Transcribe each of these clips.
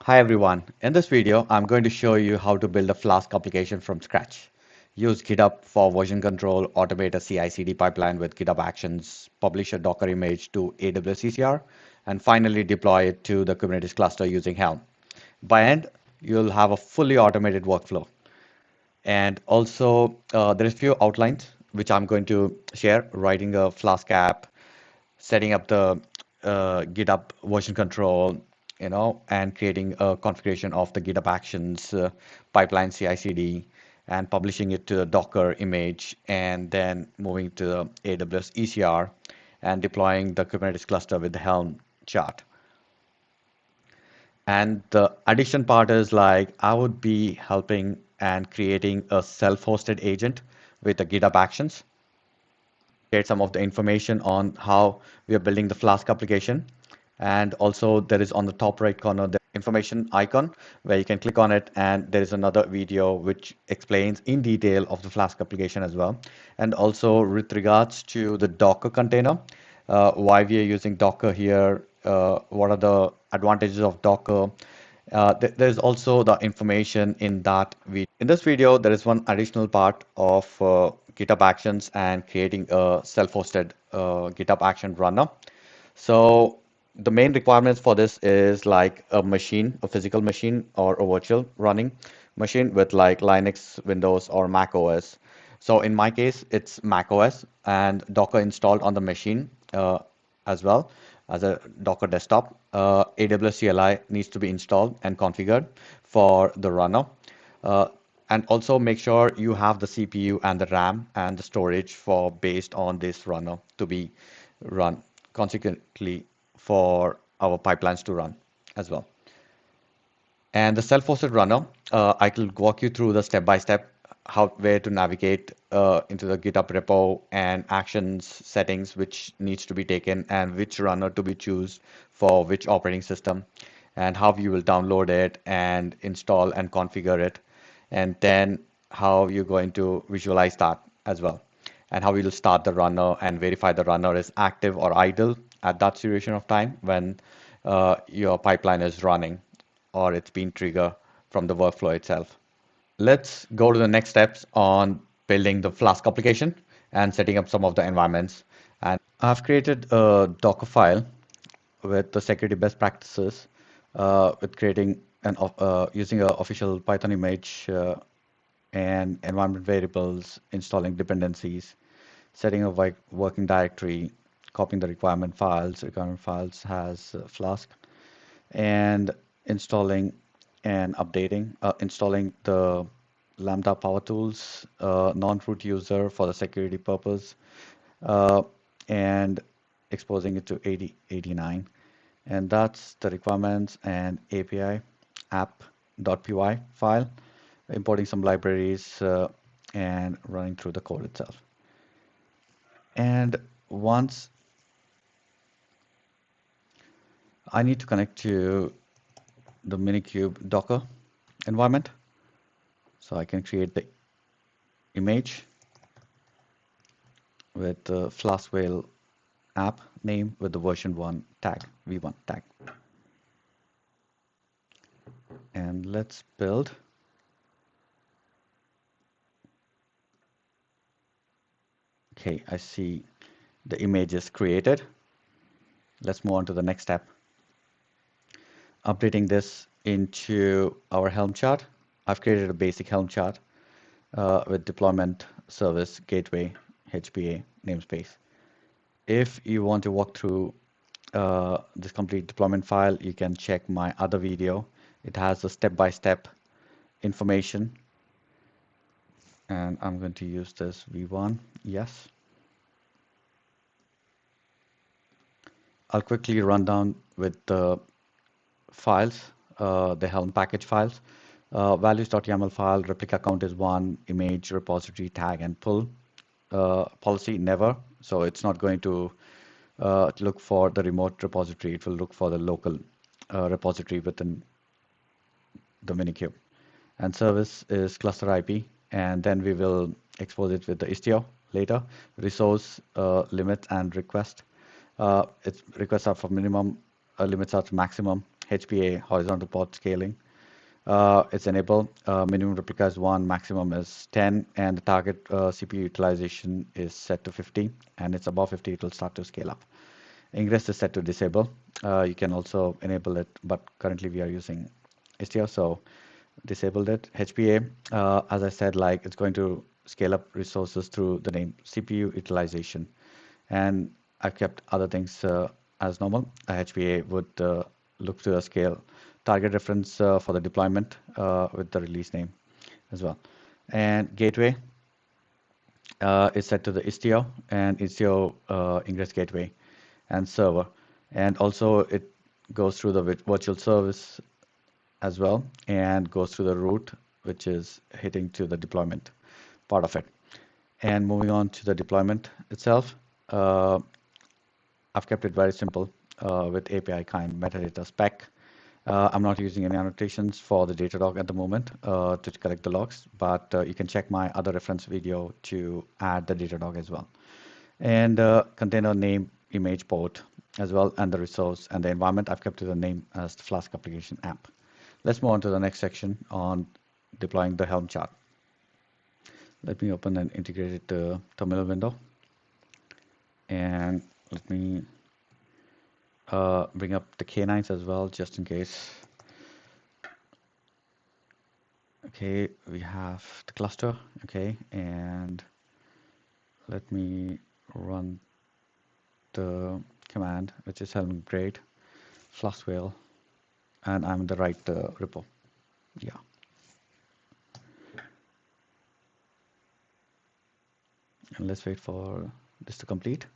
Hi everyone. In this video, I'm going to show you how to build a Flask application from scratch. Use GitHub for version control, automate a CI/CD pipeline with GitHub Actions, publish a Docker image to AWS ECR, and finally deploy it to the Kubernetes cluster using Helm. By end, you'll have a fully automated workflow. And also, there's a few outlines which I'm going to share, writing a Flask app, setting up the GitHub version control, and creating a configuration of the GitHub Actions pipeline CI/CD, and publishing it to the Docker image, and then moving to the AWS ECR, and deploying the Kubernetes cluster with the Helm chart. And the addition part is like I would be helping and creating a self-hosted agent with the GitHub Actions, get some of the information on how we are building the Flask application. And also there is on the top right corner the information icon where you can click on it, and there is another video which explains in detail of the Flask application as well. And also with regards to the Docker container, why we are using Docker here, what are the advantages of Docker. There's also the information in that video. In this video, there is one additional part of GitHub Actions and creating a self-hosted GitHub Action runner. So the main requirements for this is like a machine, a physical machine or a virtual running machine with like Linux, Windows, or Mac OS. So in my case, it's Mac OS and Docker installed on the machine as well as a Docker desktop. AWS CLI needs to be installed and configured for the runner. Uh, and also make sure you have the CPU and the RAM and the storage for based on this runner to be run consequently for our pipelines to run as well. And the self-hosted runner, I will walk you through the step-by-step how where to navigate into the GitHub repo and actions settings which needs to be taken, and which runner to be choose for which operating system, and how you will download it and install and configure it, and then how you're going to visualize that as well, and how you'll start the runner and verify the runner is active or idle at that duration of time when your pipeline is running or it's been triggered from the workflow itself. Let's go to the next steps on building the Flask application and setting up some of the environments. And I've created a Docker file with the security best practices, with creating using an official Python image and environment variables, installing dependencies, setting a working directory, copying the requirement files. Requirement files has Flask, and installing and updating, installing the Lambda Power Tools non-root user for the security purpose, uh, and exposing it to 8089. And that's the requirements and API app.py file, importing some libraries and running through the code itself. And once I need to connect to the Minikube Docker environment, so I can create the image with the Flask Whale app name with the version 1 tag, v1 tag. And let's build. Okay, I see the image is created. Let's move on to the next step. Updating this into our Helm chart. I've created a basic Helm chart with deployment service gateway HPA namespace. If you want to walk through this complete deployment file, you can check my other video. It has a step-by-step information. And I'm going to use this v1, yes. I'll quickly run down with the files, the Helm package files. Values.yaml file, replica count is 1, image, repository, tag, and pull. Policy never, so it's not going to look for the remote repository. It will look for the local repository within the Minikube. And service is cluster IP, and then we will expose it with the Istio later. Resource limits and request. Its requests are for minimum, limits are to maximum. HPA, horizontal pod scaling. It's enabled. Minimum replica is 1, maximum is 10, and the target CPU utilization is set to 50, and it's above 50, it will start to scale up. Ingress is set to disable. You can also enable it, but currently we are using STR, so disabled it. HPA, as I said, like it's going to scale up resources through the name CPU utilization, and I've kept other things as normal. HPA would look to a scale target reference for the deployment with the release name as well. And gateway is set to the Istio and Istio ingress gateway and server. And also it goes through the virtual service as well and goes through the route, which is hitting to the deployment part of it. And moving on to the deployment itself, I've kept it very simple with API kind metadata spec. I'm not using any annotations for the Datadog at the moment to collect the logs, but you can check my other reference video to add the Datadog as well. And container name, image port as well, and the resource and the environment I've kept to the name as the Flask application app. Let's move on to the next section on deploying the Helm chart. Let me open an integrated terminal window, and let me bring up the K9s as well, just in case. Okay, we have the cluster, okay, and let me run the command, which is helm upgrade flask whale, and I'm in the right repo. Yeah. And let's wait for this to complete.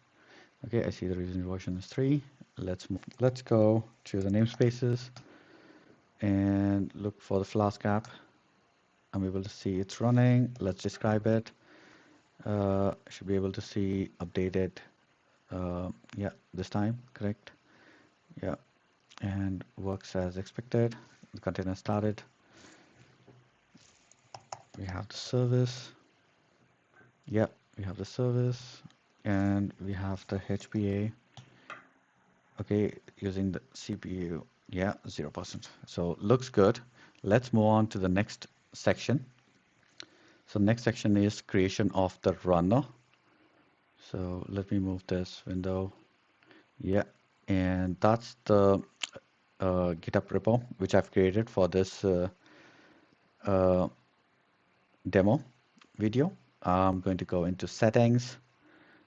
Okay, I see the recent version is 3. Let's go to the namespaces and look for the Flask app. I'm able to see it's running. Let's describe it. Should be able to see updated. Yeah, this time, correct. Yeah, and works as expected. The container started. We have the service. Yeah, we have the service, and we have the HPA. Okay, using the CPU. Yeah, 0%. So looks good. Let's move on to the next section. So next section is creation of the runner. So let me move this window. Yeah, and that's the GitHub repo which I've created for this uh, demo video. I'm going to go into settings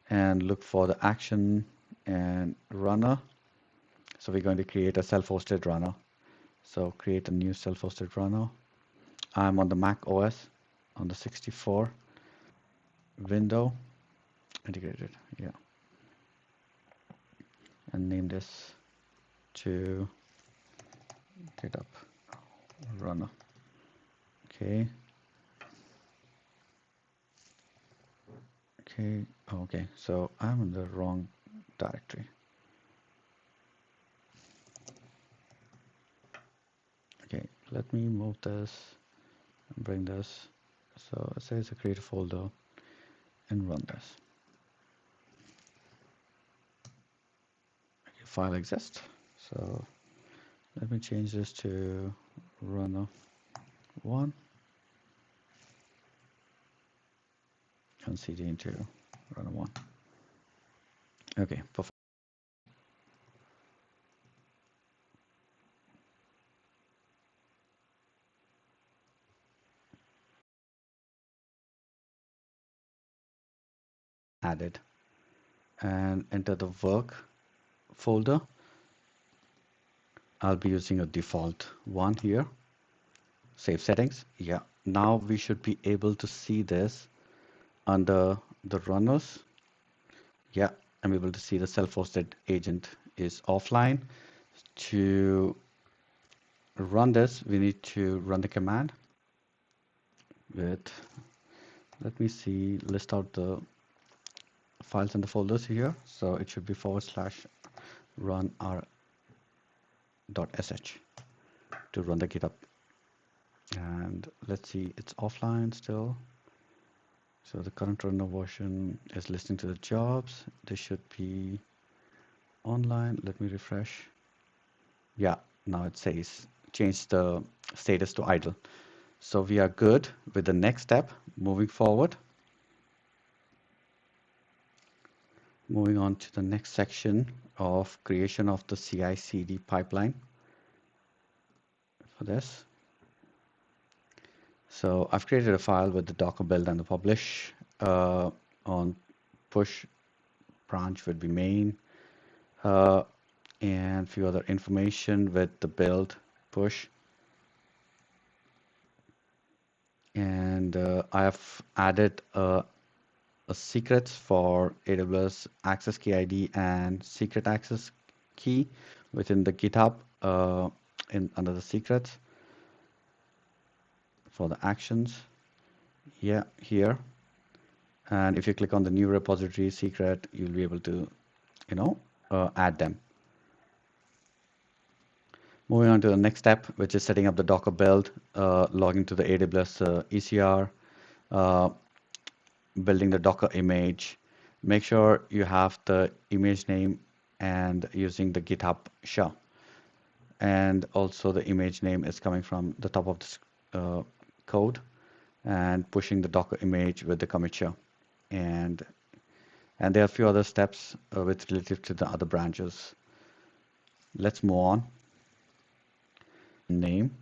and look for the action and runner. So we're going to create a self-hosted runner. So create a new self-hosted runner. I'm on the Mac OS on the 64 window integrated, yeah, and name this to GitHub runner. Okay. Okay, so I'm in the wrong directory. Okay, let me move this and bring this. So it says create a folder and run this. Okay, file exists. So let me change this to runner 1 and cd into runner 1. Okay, perfect. Added and enter the work folder. I'll be using a default one here. Save settings. Yeah. Now we should be able to see this under the runners. Yeah, I'm able to see the self-hosted agent is offline. To run this, we need to run the command with, let me see, list out the files and the folders here. So it should be /run r.sh to run the GitHub. And let's see, it's offline still. So the current runner version is listening to the jobs. This should be online. Let me refresh. Yeah, now it says change the status to idle. So we are good with the next step. Moving forward, moving on to the next section of creation of the CI/CD pipeline for this. So I've created a file with the Docker build and the publish. On push branch would be main, and few other information with the build push. And I have added a secrets for AWS access key ID and secret access key within the GitHub under the secrets for the actions. Yeah, here. And if you click on the new repository secret, you'll be able to, add them. Moving on to the next step, which is setting up the Docker build, logging to the AWS ECR, building the Docker image. Make sure you have the image name and using the GitHub shell. And also the image name is coming from the top of this code and pushing the Docker image with the commit shell. And there are a few other steps with relative to the other branches. Let's move on. Name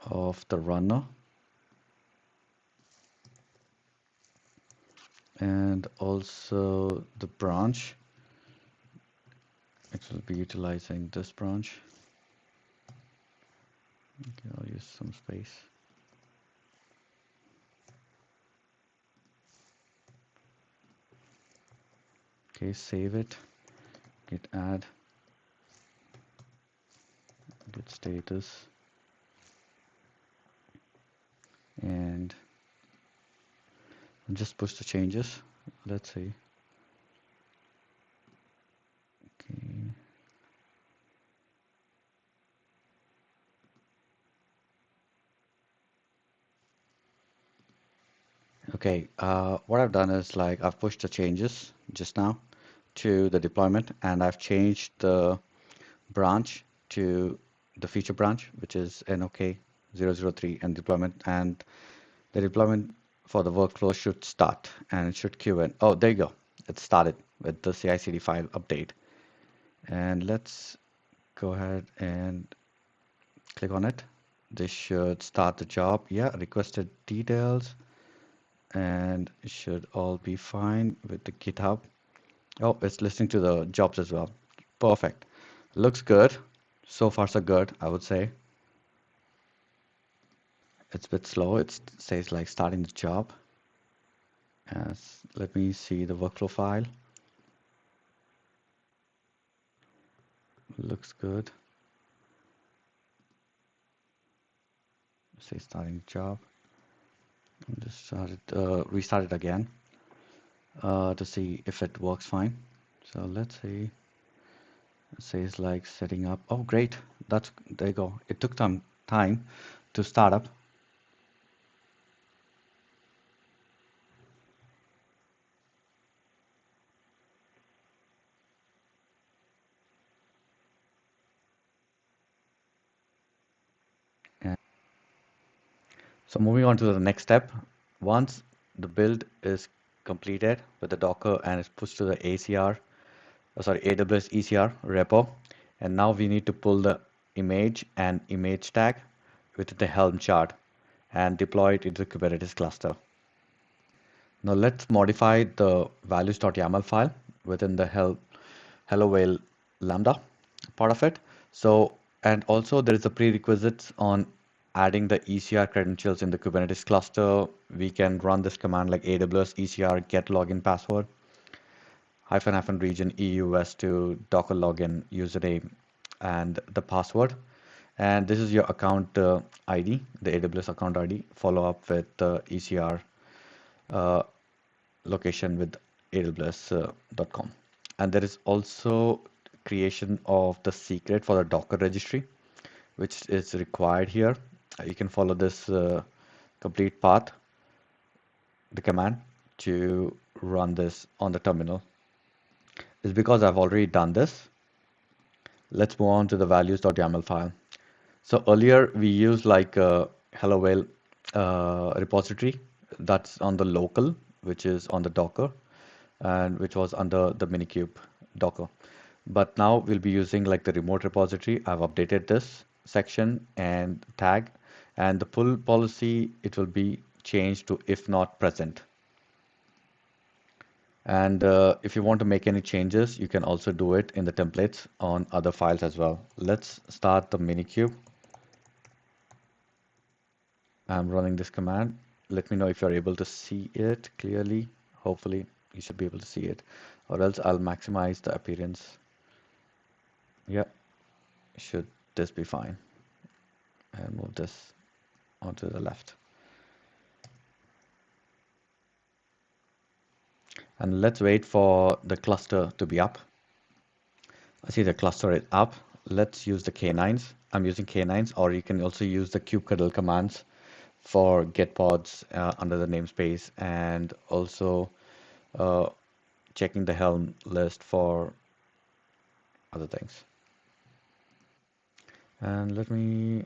of the runner. And also the branch. It will be utilizing this branch. Okay, I'll use some space. Okay, save it. Git add. Git status. And just push the changes. Let's see. Okay. Okay, what I've done is like I've pushed the changes just now to the deployment, and I've changed the branch to the feature branch, which is NOK 003 and deployment, and the deployment for the workflow should start and it should queue in. Oh, there you go. It started with the CI/CD file update. And let's go ahead and click on it. This should start the job. Yeah, requested details, and it should all be fine with the GitHub. Oh, it's listening to the jobs as well. Perfect. Looks good. So far, so good, I would say. It's a bit slow. It says like starting the job. Let me see the workflow file. Looks good. Say starting the job. Just restart it again to see if it works fine. So let's see. It says like setting up. Oh, great. There you go. It took some time to start up. And so moving on to the next step. Once the build is completed with the Docker and it's pushed to the AWS ECR repo, and now we need to pull the image and image tag within the Helm chart and deploy it into the Kubernetes cluster. Now let's modify the values.yaml file within the hello whale lambda part of it. So, and also there is a prerequisites on adding the ECR credentials in the Kubernetes cluster. We can run this command like AWS ECR get login password -- region EUS to Docker login username and the password. And this is your account ID, the AWS account ID. Follow up with the ECR location with aws.com. And there is also creation of the secret for the Docker registry, which is required here. You can follow this complete path, the command to run this on the terminal. It's because I've already done this. Let's move on to the values.yaml file. So earlier we used like a hello whale repository that's on the local, which is on the Docker, and which was under the Minikube Docker. But now we'll be using like the remote repository. I've updated this section and tag, and the pull policy, it will be changed to if not present. And if you want to make any changes, you can also do it in the templates on other files as well. Let's start the Minikube. I'm running this command. Let me know if you're able to see it clearly. Hopefully you should be able to see it, or else I'll maximize the appearance. Yeah, should this be fine? And move this onto the left. And let's wait for the cluster to be up. I see the cluster is up. Let's use the K9s. I'm using K9s, or you can also use the kubectl commands for get pods under the namespace, and also checking the Helm list for other things. And let me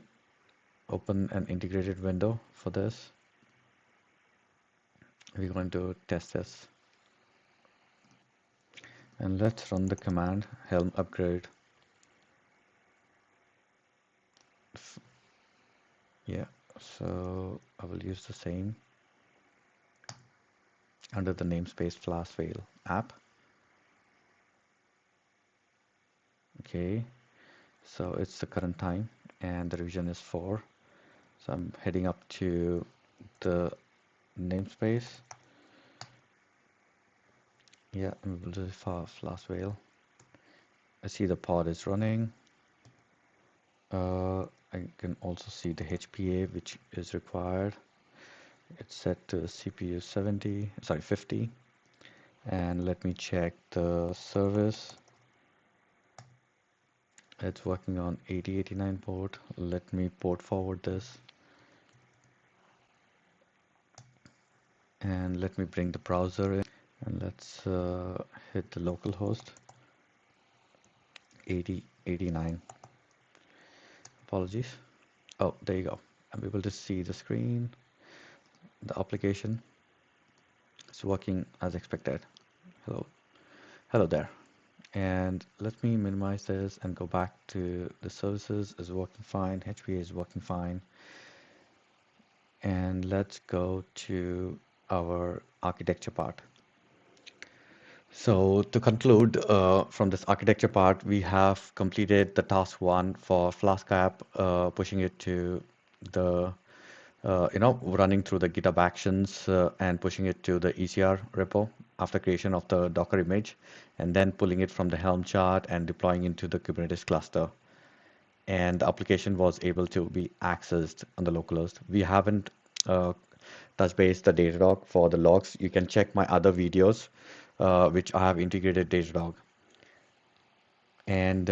open an integrated window for this. We're going to test this. And let's run the command helm upgrade. Yeah, so I will use the same under the namespace Flask fail app. Okay, so it's the current time and the revision is 4. So I'm heading up to the namespace. Yeah, I'm able to Flask fail. I see the pod is running. I can also see the HPA which is required. It's set to CPU 50. And let me check the service. It's working on 8089 port. Let me port forward this. And let me bring the browser in. And let's hit the local host 8089. Apologies. Oh, there you go. I'm able to see the screen. The application is working as expected. Hello there. And let me minimize this and go back to the services is working fine. HPA is working fine. And let's go to our architecture part. So to conclude from this architecture part, we have completed the task 1 for Flask app, pushing it to the running through the GitHub Actions and pushing it to the ECR repo after creation of the Docker image, and then pulling it from the Helm chart and deploying into the Kubernetes cluster. And the application was able to be accessed on the localhost. We haven't touched base the Datadog for the logs. You can check my other videos, which I have integrated Datadog. And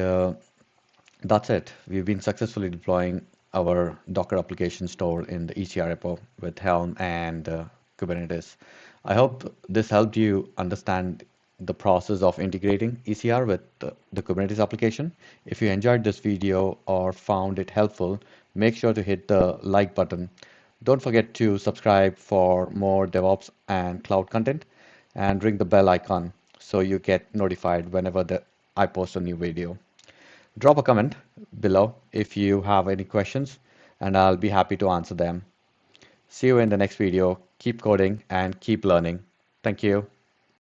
that's it. We've been successfully deploying our Docker application store in the ECR repo with Helm and Kubernetes. I hope this helped you understand the process of integrating ECR with the Kubernetes application. If you enjoyed this video or found it helpful, make sure to hit the like button. Don't forget to subscribe for more DevOps and cloud content, and ring the bell icon so you get notified whenever I post a new video. Drop a comment below if you have any questions, and I'll be happy to answer them. See you in the next video. Keep coding and keep learning. Thank you.